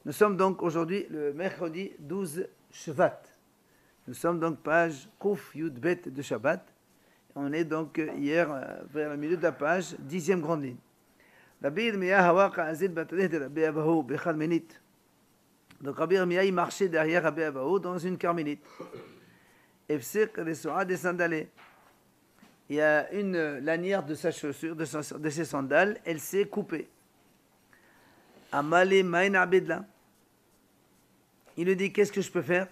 Nous sommes donc aujourd'hui le mercredi 12 Shvat. Nous sommes donc page Kouf Yud Bet de Shabbat. On est donc hier vers le milieu de la page, 10e grande ligne. Rabbi Yirmiya Hawaqa Azil Batadeh de Rabbi Abahu Bechal Menit. Donc Rabbi Yirmiya il marchait derrière Rabbi Abahu dans une carmélite. Efsir Resoa des sandales. Il y a une lanière de sa chaussure, de ses sandales, elle s'est coupée. Amale Maïn Abedla. Il lui dit, qu'est-ce que je peux faire?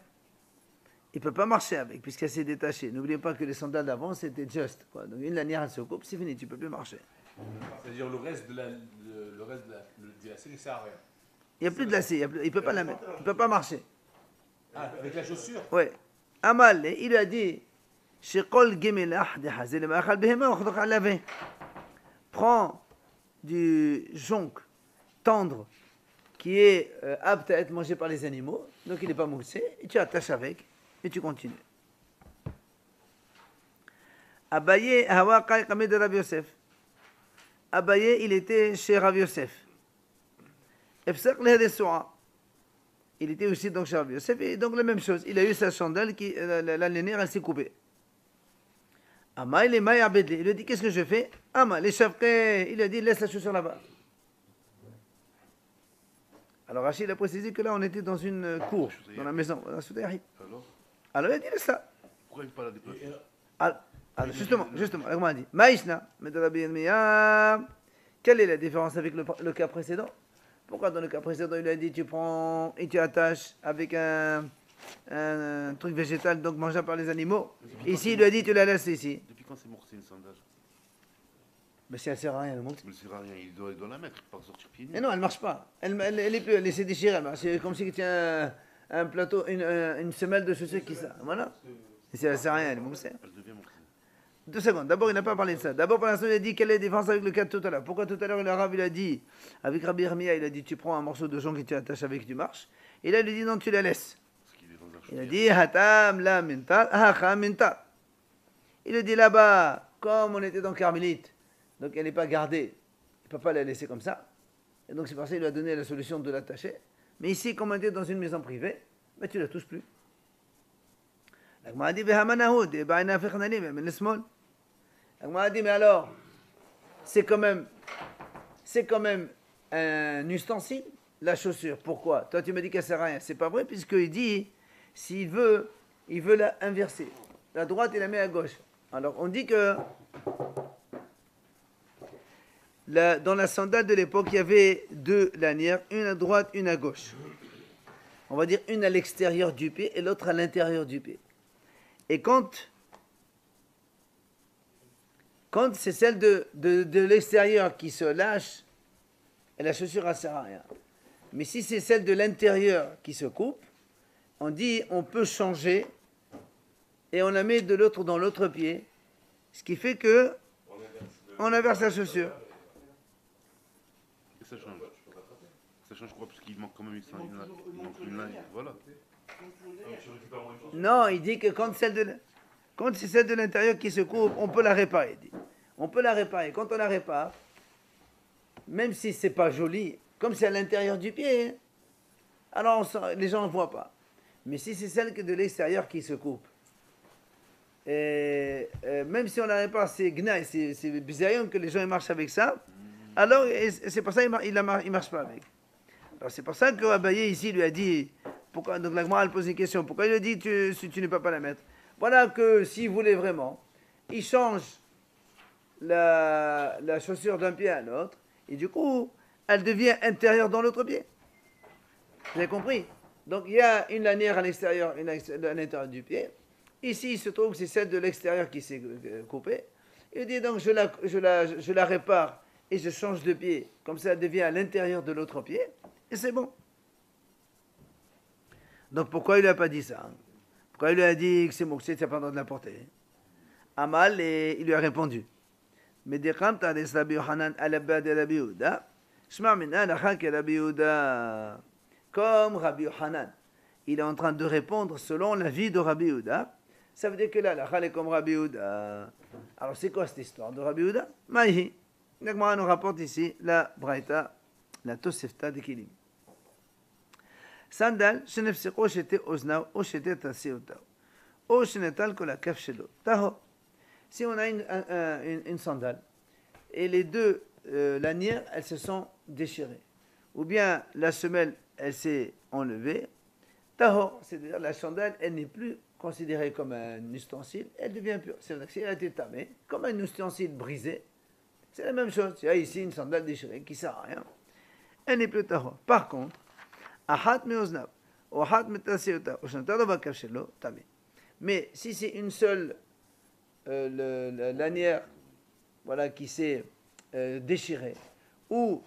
Il ne peut pas marcher avec, puisqu'elle s'est détachée. N'oubliez pas que les sandales d'avant, c'était juste. Quoi. Donc une lanière, elle se coupe, c'est fini, tu ne peux plus marcher. C'est-à-dire le reste de la lacet ne sert à rien. Il n'y a plus de lacet, il ne peut pas la mettre, il ne peut pas marcher. Ah, avec la chaussure? Oui. Amal, il lui a dit, prends du jonc tendre qui est apte à être mangé par les animaux, donc il n'est pas moussé, et tu attaches avec, et tu continues. Abaye, de Rabbi Yosef. Abaye, il était chez Rabbi Yosef. Il était aussi donc chez Rabbi Yosef, et donc la même chose, il a eu sa chandelle, la lanière, elle s'est coupée. Ama, il est maï abedli. Il lui a dit, qu'est-ce que je fais? Ama, les chafrés, il lui a dit, laisse la chaussure là-bas. Alors Rachid a précisé que là, on était dans une cour, dans la maison. Alors il a dit, laisse ça. Pourquoi il ne pas la déplacer? Alors justement, comment on dit? Maïshna, quelle est la différence avec le cas précédent? Pourquoi dans le cas précédent, il a dit, tu prends et tu attaches avec un truc végétal, donc mangeable par les animaux. Ici, il lui a dit, tu la laisses ici. Depuis quand c'est morcé une sandale? Mais si elle ne sert à rien, elle monte. Mais ça ne sert à rien, il doit la mettre, il ne peut pas sortir pieds nus. Mais non, elle ne marche pas. Elle s'est déchirée. C'est comme si tu tiens un plateau, une semelle de chaussures qui ça. Voilà. Et si elle ne sert à rien, elle est morcée. Elle devient morcée. 2 secondes. D'abord, il n'a pas parlé de ça. D'abord, pour l'instant, il a dit quelle est la différence avec le cas de tout à l'heure. Pourquoi tout à l'heure, l'arabe, il a dit, avec Rabbi Yirmiya, il a dit, tu prends un morceau de jonc que tu attaches avec, tu marches. Et là, il lui dit, non, tu la laisses. Il a dit, hatam la mintal, hacha mintal. Il a dit là-bas, comme on était dans Carmélite, donc elle n'est pas gardée, il ne peut pas la laisser comme ça. Et donc c'est pour ça qu'il lui a donné la solution de l'attacher. Mais ici, comme on était dans une maison privée, ben, tu ne la touches plus. La Gemara dit, mais alors, c'est quand même un ustensile, la chaussure. Pourquoi? Toi, tu me dis qu'elle ne sert à rien. C'est pas vrai, puisqu'il dit, s'il veut, il veut la inverser. La droite, il la met à gauche. Alors, on dit que dans la sandale de l'époque, il y avait 2 lanières, une à droite, une à gauche. On va dire une à l'extérieur du pied et l'autre à l'intérieur du pied. Et quand c'est celle de l'extérieur qui se lâche, la chaussure ne sert à rien. Mais si c'est celle de l'intérieur qui se coupe, on dit on peut changer et on la met de l'autre dans l'autre pied, ce qui fait que on inverse la chaussure. Et ça change. Ça change quoi? Parce qu'il manque quand même une ligne. Voilà. Non, il dit que quand c'est celle de l'intérieur qui se coupe, on peut la réparer. Il dit. On peut la réparer. Quand on la répare, même si c'est pas joli, comme c'est à l'intérieur du pied, alors les gens ne voient pas. Mais si c'est celle de l'extérieur qui se coupe, et même si on la répare, c'est gnaille, c'est bizarre que les gens ils marchent avec ça, alors c'est pour ça qu'il ne marche pas avec. Alors c'est pour ça que Abaye ici lui a dit, pourquoi, donc la Gemara elle pose une question, pourquoi il lui a dit tu ne peux pas la mettre? Voilà que s'il voulait vraiment, il change la chaussure d'un pied à l'autre, et du coup, elle devient intérieure dans l'autre pied. Vous avez compris? Donc il y a une lanière à l'extérieur, une à l'intérieur du pied. Ici, il se trouve que c'est celle de l'extérieur qui s'est coupée. Il dit donc je la répare et je change de pied, comme ça elle devient à l'intérieur de l'autre pied, et c'est bon. Donc pourquoi il ne lui a pas dit ça? Pourquoi il lui a dit que c'est moxé, tu n'as pas le droit de la porter? Amal, et il lui a répondu. Mais des quand tu as des Rabbi Yohanan à la base de Rabbi Yehuda, Shma mina lacha que Rabbi Yehuda, comme Rabbi Yohanan, il est en train de répondre selon la vie de Rabbi Yehuda. Ça veut dire que là, la chale est comme Rabbi Yehuda. Alors c'est quoi cette histoire de Rabbi Yehuda? Maïhi. Nagmara nous rapporte ici la Braïta, la Tosefta de Kilim. Sandal, shenefseko shete oznav, o shete taseotav, o shenetal kolakaf shelo, taho. Si on a une sandale, et les deux lanières, elles se sont déchirées, ou bien la semelle, elle s'est enlevée, tahor, c'est-à-dire la sandale, elle n'est plus considérée comme un ustensile, elle devient pure. C'est-à-dire que si elle a été tamée, comme un ustensile brisé, c'est la même chose. Il y a ici une sandale déchirée qui ne sert à rien, elle n'est plus tahor. Par contre, ahat meoznav, ou ahat metaseota, ou shental vakaf shelo, tamé. Mais si c'est une seule lanière, voilà, qui s'est déchirée, ou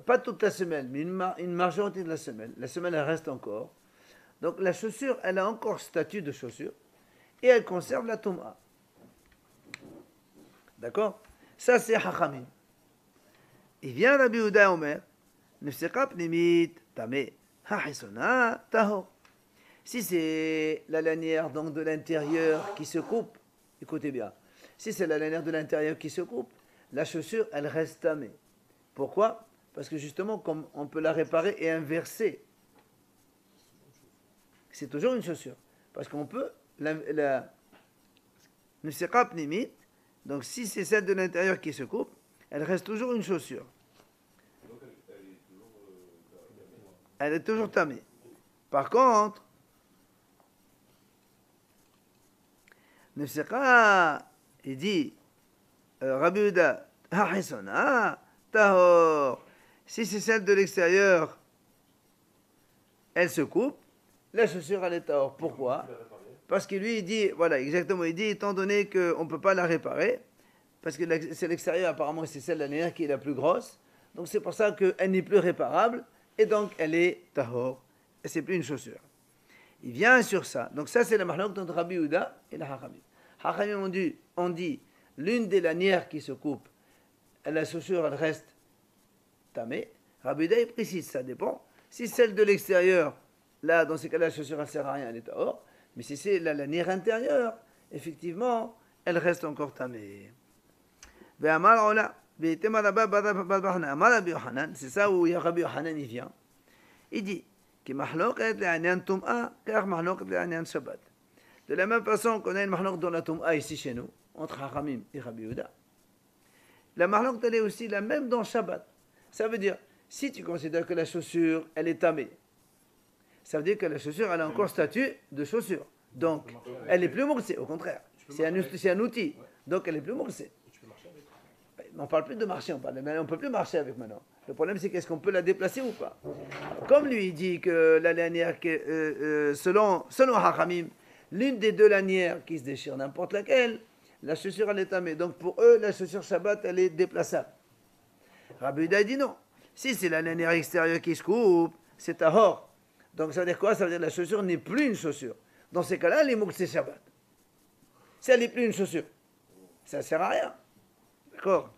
pas toute la semelle, mais une majorité de la semelle elle reste encore. Donc la chaussure, elle a encore statut de chaussure, et elle conserve la touma. D'accord? Ça c'est Hachamim. Il vient Rabbi Yehuda Omer, Nefseka pnimit tameh, ha'hisona tahor. Si c'est la lanière donc de l'intérieur qui se coupe, écoutez bien, si c'est la lanière de l'intérieur qui se coupe, la chaussure, elle reste tamée. Pourquoi? Parce que justement, comme on peut la réparer et inverser, c'est toujours une chaussure. Parce qu'on peut donc si c'est celle de l'intérieur qui se coupe, elle reste toujours une chaussure. Elle est toujours tamée. Par contre, Nefseka, il dit, Rabbi Yehuda, tahor. Si c'est celle de l'extérieur, elle se coupe, la chaussure elle est tahor. Pourquoi? Parce que lui il dit, voilà, exactement, il dit, étant donné qu'on ne peut pas la réparer, parce que c'est l'extérieur, apparemment c'est celle de la lanière qui est la plus grosse, donc c'est pour ça qu'elle n'est plus réparable, et donc elle est tahor, et c'est plus une chaussure. Il vient sur ça. Donc ça, c'est la mahlok entre Rabbi Yehuda et la Hachamim. Hachamim on dit, l'une des lanières qui se coupe, la chaussure, elle reste tamée. Rabbi Yehuda, il précise, ça dépend. Si celle de l'extérieur, là, dans ces cas-là, la chaussure, elle ne sert à rien, elle est tahor. Mais si c'est la lanière intérieure, effectivement, elle reste encore tamée. C'est ça où Rabbi Yohanan, il vient. Il dit, de la même façon qu'on a une mahlok dans la Tum'a ici chez nous, entre Hachamim et Rabbi Yehuda, la mahlok elle est aussi la même dans Shabbat. Ça veut dire, si tu considères que la chaussure, elle est tamée, ça veut dire que la chaussure, elle a encore statut de chaussure. Donc, elle n'est plus moursée, au contraire. C'est un outil. Donc, elle n'est plus moursée. On ne parle plus de marcher, on ne peut plus marcher avec maintenant. Le problème, c'est qu'est-ce qu'on peut la déplacer ou pas. Comme lui, il dit que la lanière, selon Hachamim, l'une des deux lanières qui se déchire, n'importe laquelle, la chaussure, elle est tamée. Donc pour eux, la chaussure Shabbat, elle est déplaçable. Rabbi Yehuda dit non. Si c'est la lanière extérieure qui se coupe, c'est tahor. Donc ça veut dire quoi? Ça veut dire que la chaussure n'est plus une chaussure. Dans ces cas-là, les mots c'est Shabbat. Si elle n'est plus une chaussure, ça ne sert à rien. D'accord?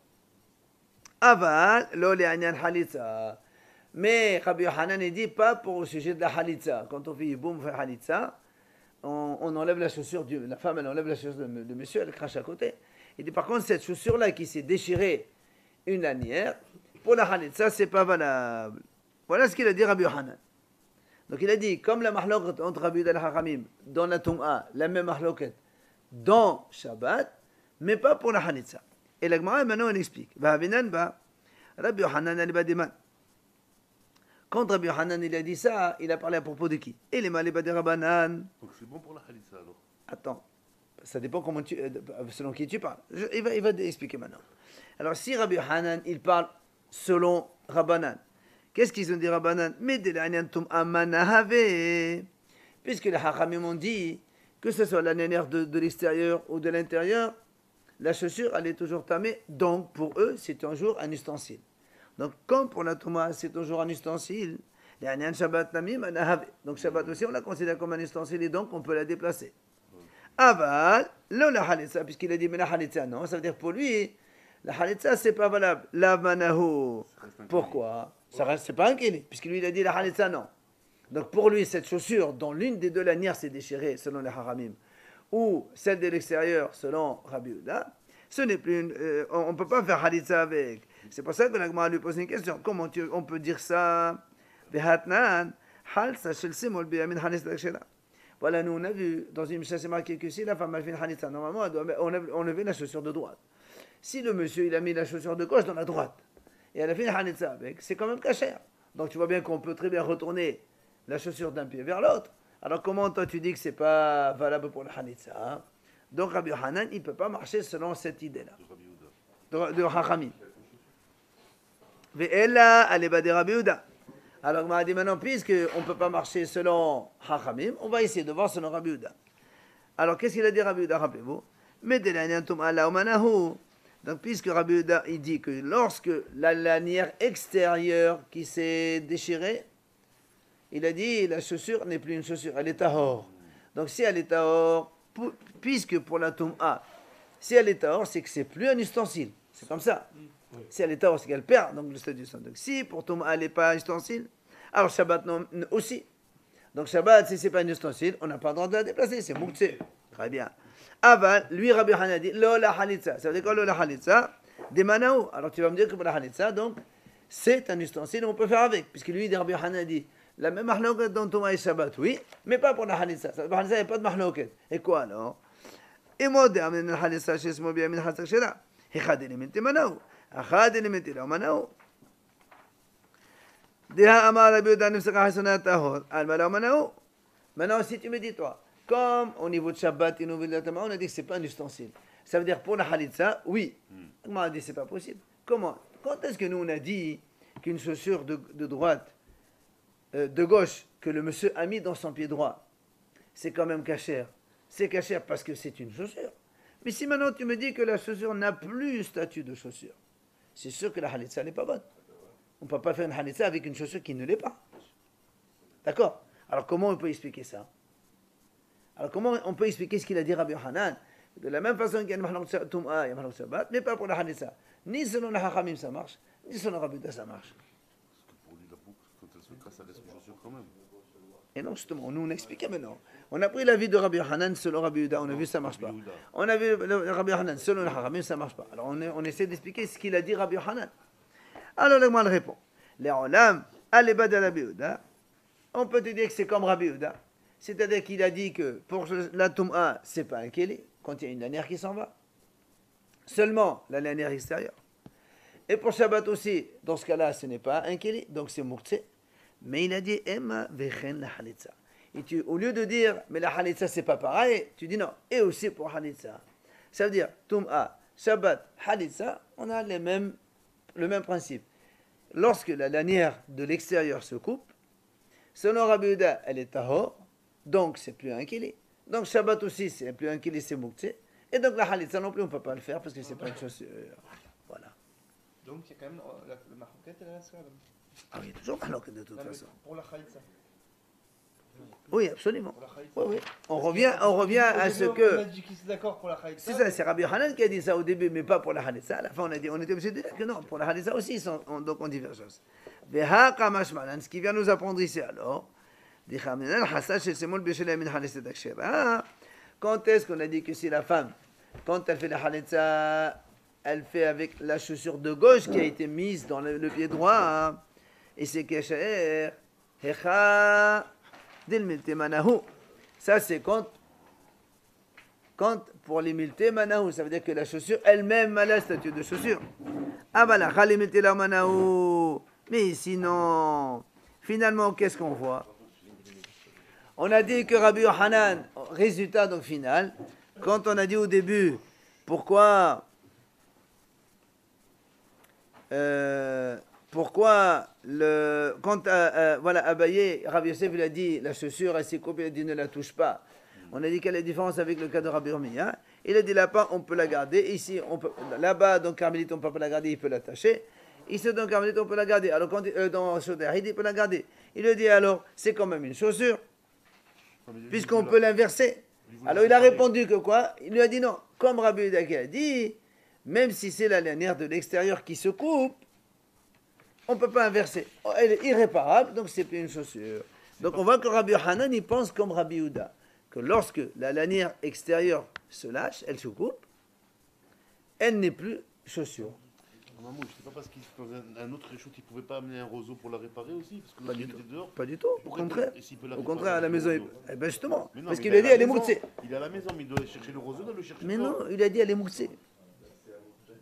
Aval, lo le anyan halitza. Mais Rabbi Yohanan ne dit pas pour le sujet de la halitza. Quand on fait yiboum, on fait halitza, on enlève la chaussure, la femme elle enlève la chaussure de monsieur, elle crache à côté. Il dit par contre, cette chaussure-là qui s'est déchirée une lanière, pour la halitza, c'est pas valable. Voilà ce qu'il a dit Rabbi Yohanan. Donc il a dit, comme la mahlok entre Rabbi Yehuda et Hachamim, dans la Tum'a, la même mahloket, dans Shabbat, mais pas pour la halitza. Et la Gemara, maintenant, elle explique. Rabbi Yohanan al-Badiman. Quand Rabbi Yohanan il a dit ça, il a parlé à propos de qui? Et les malébas de Rabbanan. Donc c'est bon pour la Khalitsa alors. Attends, ça dépend selon qui tu parles. Il va expliquer maintenant. Alors si Rabbi Yohanan, il parle selon Rabbanan, qu'est-ce qu'ils ont dit Rabbanan? Mais de l'aniantum amanahave. Puisque les Hachamim ont dit que ce soit la nénère de l'extérieur ou de l'intérieur, la chaussure, elle est toujours tamée, donc pour eux, c'est toujours un ustensile. Donc, comme pour la Touma, c'est toujours un ustensile, donc Shabbat aussi, on la considère comme un ustensile et donc on peut la déplacer. Aval, la halitza, puisqu'il a dit, mais la halitza, non, ça veut dire pour lui, la halitza, c'est pas valable. La manahu. Pourquoi? C'est pas un kili, puisque lui, il a dit la halitza, non. Donc pour lui, cette chaussure, dont l'une des deux lanières s'est déchirée, selon les haramim, ou celle de l'extérieur, selon Rabbi Yehuda, ce n'est plus on ne peut pas faire halitza avec. C'est pour ça que la Gemara lui pose une question. Comment on peut dire ça? Voilà, nous on a vu dans une Mishnah, c'est marqué que si la femme a fait une hanitza, normalement elle doit enlever la chaussure de droite. Si le monsieur il a mis la chaussure de gauche dans la droite et elle a fait une hanitza avec, c'est quand même cachère. Donc tu vois bien qu'on peut très bien retourner la chaussure d'un pied vers l'autre. Alors comment toi tu dis que c'est pas valable pour la hanitza, hein? Donc Rabbi Hanan il peut pas marcher selon cette idée-là de Hachamim. Ve'ella aleba de Rabbi Yehuda. Alors, on m'a dit maintenant, puisqu'on ne peut pas marcher selon Hachamim, on va essayer de voir selon Rabbi Yehuda. Alors, qu'est-ce qu'il a dit Rabbi Yehuda, rappelez-vous? Donc, puisque Rabbi Yehuda, il dit que lorsque la lanière extérieure qui s'est déchirée, il a dit la chaussure n'est plus une chaussure, elle est tahor. Donc, si elle est tahor, puisque pour la Toum'a, si elle est tahor, c'est que c'est plus un ustensile. C'est comme ça. Si elle est tahor, c'est qu'elle perd donc le statut d'ustensile. Donc, si pour Toum'a, elle n'est pas un ustensile, alors Shabbat non, aussi. Donc Shabbat, si ce n'est pas un ustensile, on n'a pas le droit de la déplacer, c'est mouktsé. Très bien. Aval, lui, Rabbi Hanan dit, lo la halitza. Ça veut dire quoi, lo la halitza? Des manaou. Alors tu vas me dire que pour la halitza, donc, c'est un ustensile, on peut faire avec. Puisque lui, Rabbi Hanan dit, la même mahloket dans Touma et Shabbat, oui, mais pas pour la halitza. Pour la halitza, il n'y a pas de mahloket. Et quoi alors? Et moi, de amener la halitza, chez ce mot bien, min hatzak shela. Echad élémenté manaou. Echad élémenté la manaou. Maintenant, si tu me dis, toi, comme au niveau de Shabbat et au niveau de la Tama, on a dit que ce n'est pas un ustensile. Ça veut dire pour la Halitza, oui. On a dit que ce n'est pas possible. Comment? Quand est-ce que nous, on a dit qu'une chaussure de droite, de gauche, que le monsieur a mis dans son pied droit, c'est quand même cachère? C'est cachère parce que c'est une chaussure. Mais si maintenant tu me dis que la chaussure n'a plus statut de chaussure, c'est sûr que la Halitza n'est pas bonne. On ne peut pas faire une halitza avec une chaussure qui ne l'est pas. D'accord? Alors comment on peut expliquer ça? Alors comment on peut expliquer ce qu'il a dit Rabbi Hanan? De la même façon qu'il y a une mahlok tum'a, il y a une mahlok Shabbat, mais pas pour la halitza. Ni selon la hachamim ça marche, ni selon Rabbi Yehuda ça marche. Parce que pour lui, la boucle, quand elle se casse, elle laisse une chaussure quand même. Et non, justement, nous on expliquait maintenant. On a pris l'avis de Rabbi Hanan selon Rabbi Yehuda, on a vu ça ne marche pas. On a vu Rabbi Hanan selon la hachamim ça ne marche pas. Alors on essaie d'expliquer ce qu'il a dit Rabbi Hanan. Alors le mal répond. Les olam, aleba de Rabbi Yehuda, on peut te dire que c'est comme Rabbi Yehuda. C'est-à-dire qu'il a dit que pour la Toum'a, ce n'est pas un keli, quand il y a une lanière qui s'en va. Seulement la lanière extérieure. Et pour Shabbat aussi, dans ce cas-là, ce n'est pas un keli, donc c'est mouktsé. Mais il a dit, Emma vechen la halitza. Et au lieu de dire, mais la halitza, c'est pas pareil, tu dis non, et aussi pour halitza. Ça veut dire, Toum'a, Shabbat, halitza, on a le même principe. Lorsque la lanière de l'extérieur se coupe, selon Rabbi Yehuda, elle est tahor, donc c'est plus un kili. Donc Shabbat aussi, c'est plus un kili, c'est mouktsé. Et donc la halitza non plus, on ne peut pas le faire parce que c'est pas une chaussure. Voilà. Donc il y a quand même le mahloket et la nasra. Ah oui, il y a toujours mahloket de toute façon. Pour la khalitza. Oui, absolument. Oui, oui. On revient à ce On que... a dit qu'ils sont d'accord pour la khalitza. C'est ça, c'est Rabbi Hanan qui a dit ça au début, mais pas pour la halitza. À la fin, on était obligé de dire que non, pour la halitza aussi, donc on divergence. Ce qui vient nous apprendre ici alors, quand est-ce qu'on a dit que si la femme, quand elle fait la halitza, elle fait avec la chaussure de gauche qui a été mise dans le pied droit, hein, et c'est kesher, hecha, dilmilte manahu. Ça c'est quand pour les milte manahu, ça veut dire que la chaussure elle-même a la statut de chaussure. Ah voilà, khalimilte la manahu. Mais sinon, finalement, qu'est-ce qu'on voit? On a dit que Rabbi Hanan, résultat donc final, quand on a dit au début, pourquoi quand voilà, Abaye, Rabbi Yosef, il a dit, la chaussure, elle s'est coupée, il a dit, ne la touche pas. On a dit quelle est la différence avec le cas de Rabbi Urmiya. Il a dit, là-bas, on peut la garder. Ici, là-bas, donc, Carmélite, on ne peut pas la garder, il peut l'attacher. Ici, dans Carmélite, on peut la garder. Alors, dans Shodahid, il peut la garder. Il a dit, alors, c'est quand même une chaussure, puisqu'on peut l'inverser. Alors, il a répondu que quoi? Il lui a dit non. Comme Rabbi Yehuda qui a dit, même si c'est la lanière de l'extérieur qui se coupe, on ne peut pas inverser. Elle est irréparable, donc c'est plus une chaussure. Donc, on voit que Rabbi Hanan, il pense comme Rabbi Yehuda, que lorsque la lanière extérieure se lâche, elle se coupe, elle n'est plus chaussure. Maman, je sais pas parce qu'il un autre réchaud, il pouvait pas amener un roseau pour la réparer aussi parce que Pas l'autre, du il tout. était dehors. Pas du tout, au Pourquoi contraire. et s'il peut la Au réparer contraire, à la avec maison, le roseau eh ben justement, Mais non, parce mais qu'il il lui est a à dit, la elle est maison. mouxée. Il est à la maison, mais il doit aller chercher le roseau, il doit le chercher Mais dehors. non, il a dit, elle est mouxée.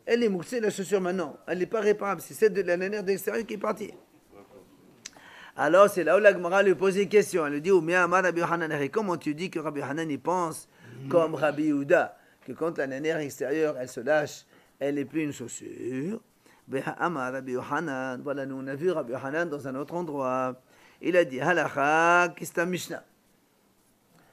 Elle est mouxée, la chaussure maintenant. Elle n'est pas réparable. C'est celle de la lanière d'extérieur qui est partie. Alors, c'est là où la Gemara lui pose une question. Elle lui dit, comment tu dis que Rabbi Hanan y pense comme Rabbi Yehuda, que quand la lanière extérieure, elle se lâche, elle n'est plus une chaussure. Rabbi Yohanan, voilà, nous on a vu Rabbi Hanan dans un autre endroit. Il a dit, halacha kista Mishnah.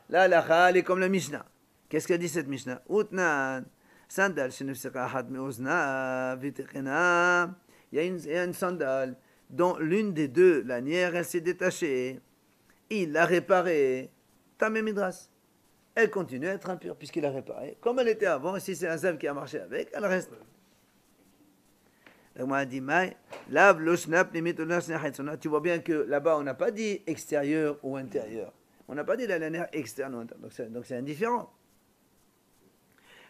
La halacha, elle est comme la Mishnah. Qu'est-ce qu'a dit cette Mishnah? Utnan, sandal, shenefseka had meozna, vitekhena. Il y a une sandale dont l'une des deux lanières, elle s'est détachée. Il l'a réparée. Tamé midras. Elle continue à être impure puisqu'il l'a réparée. Comme elle était avant, et si c'est un zav qui a marché avec, elle reste. Tu vois bien que là-bas, on n'a pas dit extérieur ou intérieur. On n'a pas dit la lanière externe ou interne. Donc c'est indifférent.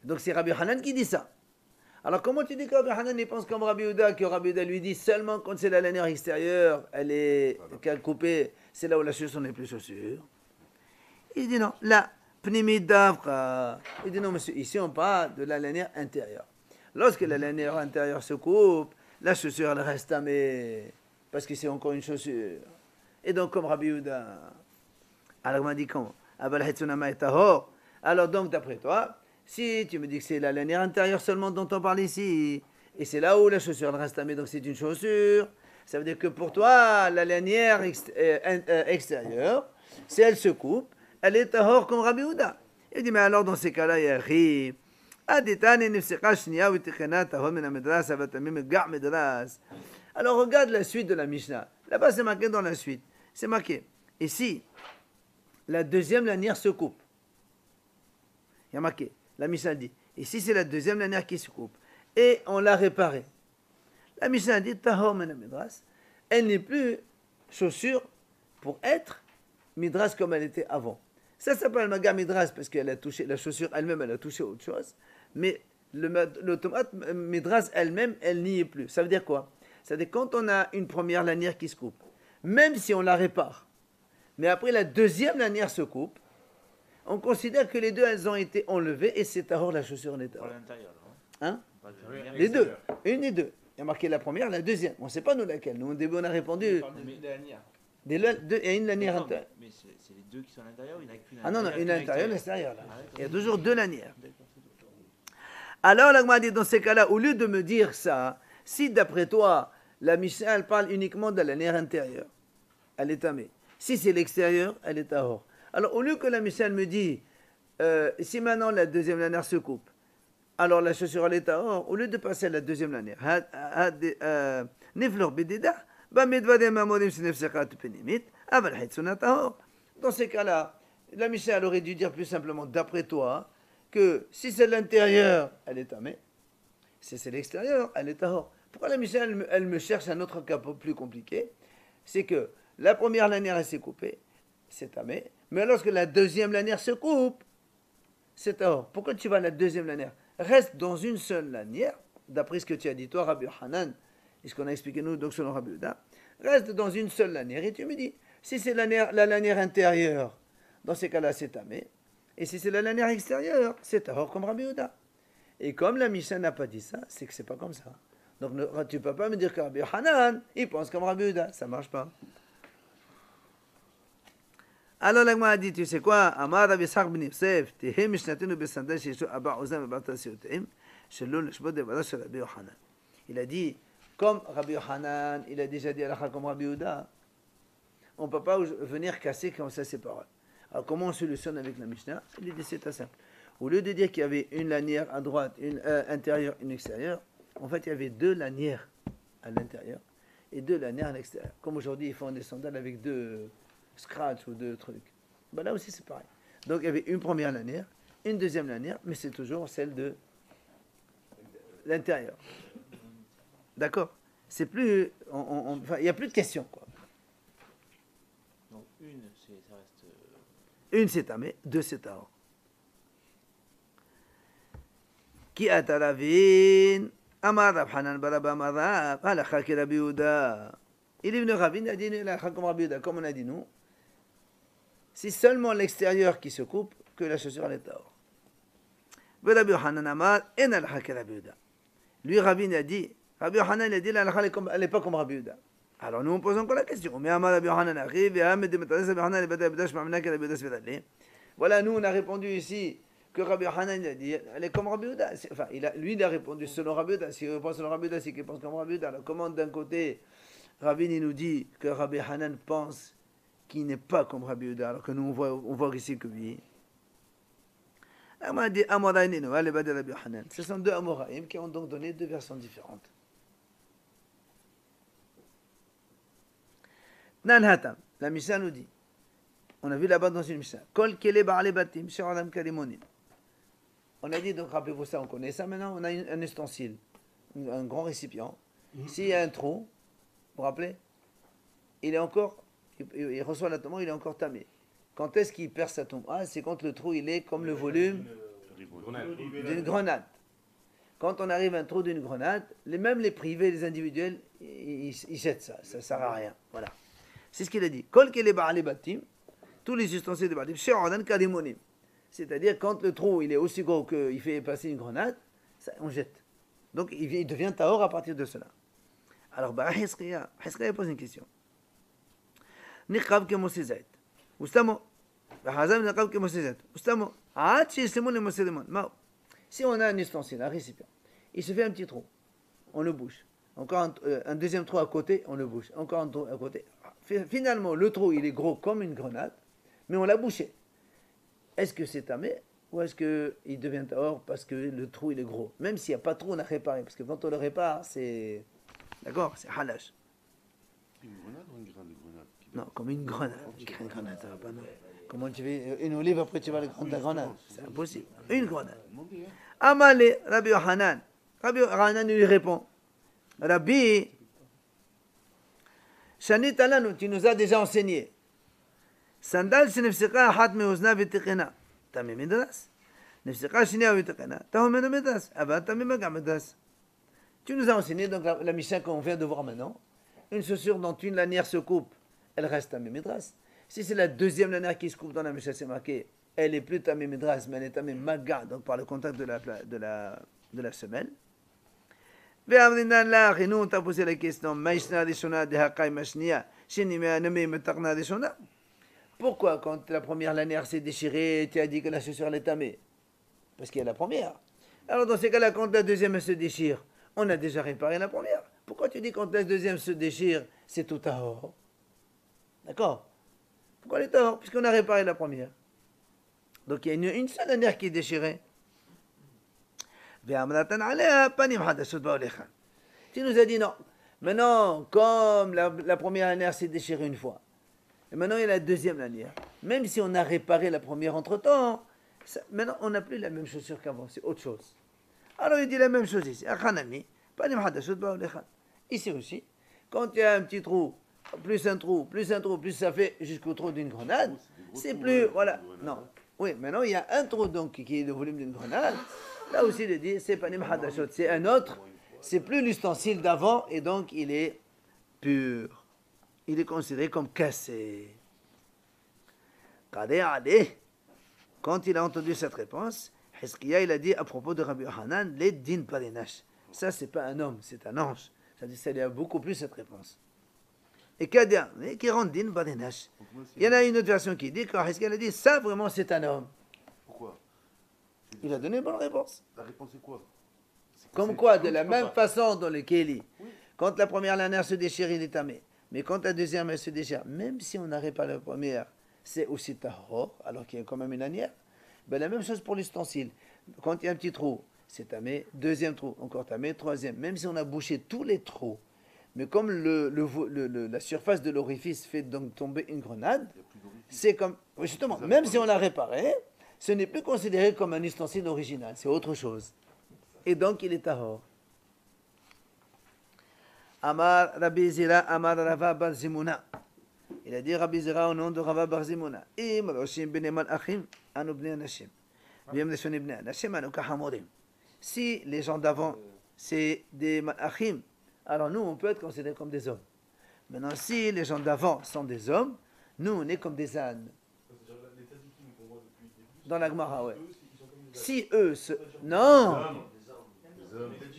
Donc c'est Rabbi Hanan qui dit ça. Alors comment tu dis que Rabbi Hanan il pense comme Rabbi Yehuda, que Rabbi Yehuda lui dit seulement quand c'est la lanière extérieure, elle est coupée, c'est là où la chaussure n'est plus chaussure. Il dit non, là, pnimit davra. Il dit non monsieur, ici on parle de la lanière intérieure. Lorsque la lanière intérieure se coupe, la chaussure elle reste tamée, parce que c'est encore une chaussure. Et donc comme Rabbi Yehuda, alors on m'a dit comment? Alors donc d'après toi, si tu me dis que c'est la lanière intérieure seulement dont on parle ici, et c'est là où la chaussure elle reste tamée, donc c'est une chaussure, ça veut dire que pour toi, la lanière extérieure, si elle se coupe, elle est tahor comme Rabbi Yehuda. Il dit mais alors dans ces cas-là, il y a ri. Alors regarde la suite de la Mishnah. Là-bas c'est marqué dans la suite. C'est marqué. Et si la deuxième lanière se coupe, il y a marqué. La Mishnah dit. Et si c'est la deuxième lanière qui se coupe et on l'a réparée, la Mishnah dit tahor men midras. Elle n'est plus chaussure pour être midras comme elle était avant. Ça s'appelle maga midras parce qu'elle a touché la chaussure elle-même, elle a touché autre chose. Mais l'automate midras elle-même, elle n'y est plus. Ça veut dire quoi? Ça veut dire quand on a une première lanière qui se coupe, même si on la répare, mais après la deuxième lanière se coupe, on considère que les deux elles ont été enlevées et c'est alors la chaussure en état. Pas l'intérieur, Hein? pas le Les deux, une et deux. Il y a marqué la première, la deuxième. On ne sait pas nous laquelle. Nous au début on a répondu. Des lanières. Il y a une lanière D'accord, intérieure. mais c'est les deux qui sont à l'intérieur, il n'y en a qu'une à Ah non, non, une à l'intérieur, une à l'extérieur. Là. Ah, d'accord. Il y a toujours deux lanières. D'accord, c'est tout. Alors, l'Agma dit dans ces cas-là, au lieu de me dire ça, si d'après toi, la Mishnah, elle parle uniquement de la lanière intérieure, elle est tamée. Si c'est l'extérieur, elle est tahor. Alors, au lieu que la Mishnah me dit, si maintenant la deuxième lanière se coupe, alors la chaussure elle est tahor, au lieu de passer à la deuxième lanière, niflor bidida, dans ces cas-là, la Mishnah elle aurait dû dire plus simplement, d'après toi, que si c'est l'intérieur, elle est tamée. Si c'est l'extérieur, elle est tahor. Pourquoi la Mishnah elle me cherche un autre cas plus compliqué? C'est que la première lanière elle s'est coupée, c'est tamé. Mais lorsque la deuxième lanière se coupe, c'est tahor. Pourquoi tu vas à la deuxième lanière? Reste dans une seule lanière, d'après ce que tu as dit toi, Rabbi Hanan, et ce qu'on a expliqué nous, donc selon Rabbi Yehuda, reste dans une seule lanière et tu me dis, si c'est la lanière intérieure, dans ces cas-là c'est tamé, et si c'est la lanière extérieure, c'est tahor comme Rabbi Yehuda. Et comme la Mishnah n'a pas dit ça, c'est que c'est pas comme ça. Donc tu ne peux pas me dire que Rabbi Hanan, il pense comme Rabbi Yehuda, ça ne marche pas. Alors l'Agma a dit, tu sais quoi, Amar Rabbi Yitzhak ben Yosef, Tehe Mishnatenu besandal sheshu aba ozam ebarta siotem, shelo l'shbot devada shel Rabbi Yohanan. Il a dit, comme Rabbi Yohanan, il a déjà dit halakha comme Rabbi Yehuda, on ne peut pas venir casser comme ça ses paroles. Alors comment on solutionne avec la Mishnah? Il dit c'est très simple. Au lieu de dire qu'il y avait une lanière à droite, une intérieure, une extérieure, en fait il y avait deux lanières à l'intérieur et deux lanières à l'extérieur. Comme aujourd'hui ils font des sandales avec deux scratch ou deux trucs. Ben là aussi c'est pareil. Donc il y avait une première lanière, une deuxième lanière, mais c'est toujours celle de l'intérieur. D'accord? C'est plus, enfin, il n'y a plus de questions quoi. Donc une, ça reste... Une c'est tamé, deux c'est tahor. Qui a talavin? Amar Rab Hanan Baraba Amar Halakha ki Rabbi Yehuda. Il est venu Rabbi, il a dit halakha comme Rabbi Yehuda, comme on a dit nous. C'est seulement l'extérieur qui se coupe que la chaussure elle est tahor. Rabbi Hanan Amar en halakha ki Rabbi Yehuda. Lui Rabbi a dit, Rabbi Hanan a dit la halakha elle n'est pas comme Rabbi Yehuda. Alors nous on pose encore la question. Mais Amar Rabbi Hanan arrive et Ahmed de Metares Rabbi Hanan le Bada Badash Mamna que Rabbi Yehuda se fait aller. Voilà, nous on a répondu ici que Rabbi Hanan a dit, elle est comme Rabbi Yehuda. Enfin, lui il a répondu selon Rabbi Yehuda. S'il répond selon Rabbi Yehuda, c'est qu'il pense comme Rabbi Yehuda. Alors comment d'un côté, Rabbi il nous dit que Rabbi Hanan pense qu'il n'est pas comme Rabbi Yehuda, alors que nous on voit ici que oui. On dit Amoraïnino, allez Bada Rabbi Hanan. Ce sont deux Amoraïm qui ont donc donné deux versions différentes. Nanhatam, la Mishnah nous dit. On a vu là-bas dans une Mishnah. Kol kele ba'ale batim, she'olam kalimonim. On a dit, donc rappelez-vous ça, on connaît ça maintenant, on a un ustensile, un grand récipient. S'il y a un trou, vous vous rappelez, il est encore, il reçoit la tombe, il est encore tamé. Quand est-ce qu'il perd sa tombe? C'est quand le trou, il est comme le volume d'une grenade. Quand on arrive à un trou d'une grenade, même les privés, les individuels, ils jettent ça, ça ne sert à rien. Voilà. C'est ce qu'il a dit. Kol kele ba'ale batim, tous les ustensiles de Batim, she'olam kalimonim. C'est-à-dire, quand le trou il est aussi gros qu'il fait passer une grenade, ça, on jette. Donc, il devient tahor à partir de cela. Alors, Hiskaya pose une question. Niqab ke mosizait. Ustamo. Bahazam niqab ke mosizait. Ustamo. Aad she'islimon le moselimon. Si on a un ustensile, un récipient, il se fait un petit trou, on le bouche. Encore un deuxième trou à côté, on le bouche. Encore un trou à côté. Finalement, le trou, il est gros comme une grenade, mais on l'a bouché. Est-ce que c'est tamé ou est-ce qu'il devient tahor parce que le trou il est gros? Même s'il n'y a pas de trou, on a réparé. Parce que quand on le répare, c'est. D'accord? C'est halash. Une grenade ou une grande grenade? Non, comme une grenade. Une grenade, ça va pas, non. Comment tu fais une olive, après tu vas le prendre la grenade? C'est impossible. Une grenade. Amale, Rabbi Hanan. Rabbi Hanan lui répond. Rabbi, Shanit Alanu, tu nous as déjà enseigné. Sandal שנפסקה אחת מאוזניו ותקנה, תמי מדרס. נפסקה שנייה ותקנה, תהום מן המדרס, אבל תמי גם מדרס. Tu nous as enseigné, donc la Mishnah qu'on vient de voir maintenant, une chaussure dont une lanière se coupe, elle reste tamé midras. Si c'est la deuxième lanière qui se coupe dans la Mishnah, c'est marqué, elle est plus tamé midras, mais elle est tamé maga, donc par le contact de la semelle. Et nous on t'a posé la question, Maïshna Rishona de Hakai Mashnia, Shinimea Neme Metakna Rishona. Pourquoi, quand la première lanière s'est déchirée, tu as dit que la chaussure est tamée? Parce qu'il y a la première. Alors dans ces cas-là, quand la deuxième se déchire, on a déjà réparé la première. Pourquoi tu dis quand la deuxième se déchire, c'est tout tahor? D'accord? Pourquoi elle est tahor? Puisqu'on a réparé la première. Donc il y a une seule lanière qui est déchirée. Tu nous as dit non. Maintenant, comme la première lanière s'est déchirée une fois, et maintenant il y a la deuxième lanière. Même si on a réparé la première entre-temps, maintenant on n'a plus la même chaussure qu'avant, c'est autre chose. Alors il dit la même chose ici. Ici aussi, quand il y a un petit trou, plus un trou, plus ça fait jusqu'au trou d'une grenade, c'est plus, voilà, non. Oui, maintenant il y a un trou donc qui est le volume d'une grenade. Là aussi il dit, c'est pas Hadashot, c'est un autre, c'est plus l'ustensile d'avant et donc il est pur. Il est considéré comme cassé. Quand il a entendu cette réponse, Hiskiya il a dit à propos de Rabbi Hanan, les din parinash. Ça c'est pas un homme, c'est un ange. Ça dit ça lui a beaucoup plus cette réponse. Et Kadia, qui rend din parinash. Il y en a une autre version qui dit que Hiskiya a dit ça vraiment c'est un homme. Pourquoi? Il a donné une bonne réponse. La réponse c'est quoi? Comme quoi, de la même façon dans le Kéli, quand la première lanière se déchire, il est tamé. Mais quand la deuxième elle se déchire, même si on n'arrête pas la première, c'est aussi tahor, alors qu'il y a quand même une lanière. Ben, la même chose pour l'ustensile. Quand il y a un petit trou, c'est tamé. Deuxième trou, encore tamé. Troisième, même si on a bouché tous les trous, mais comme la surface de l'orifice fait donc tomber une grenade, c'est comme, justement, même si on l'a réparé, ce n'est plus considéré comme un ustensile original, c'est autre chose. Et donc il est tahor. Amar Rabbi Zira, Amar Rava Bar Zimuna. Il a dit Rabbi Zira au nom de Rava Bar Zimuna. Im Roshim Beneman Achim, Anu Bnei Anashim. Viem Leshoni Bnei Anashim, Anu Kahamorim. Si les gens d'avant c'est des malachim. Alors nous, on peut être considérés comme des hommes. Maintenant, si les gens d'avant sont des hommes, nous, on est comme des ânes. Dans la Gemara, ouais. Si eux, non,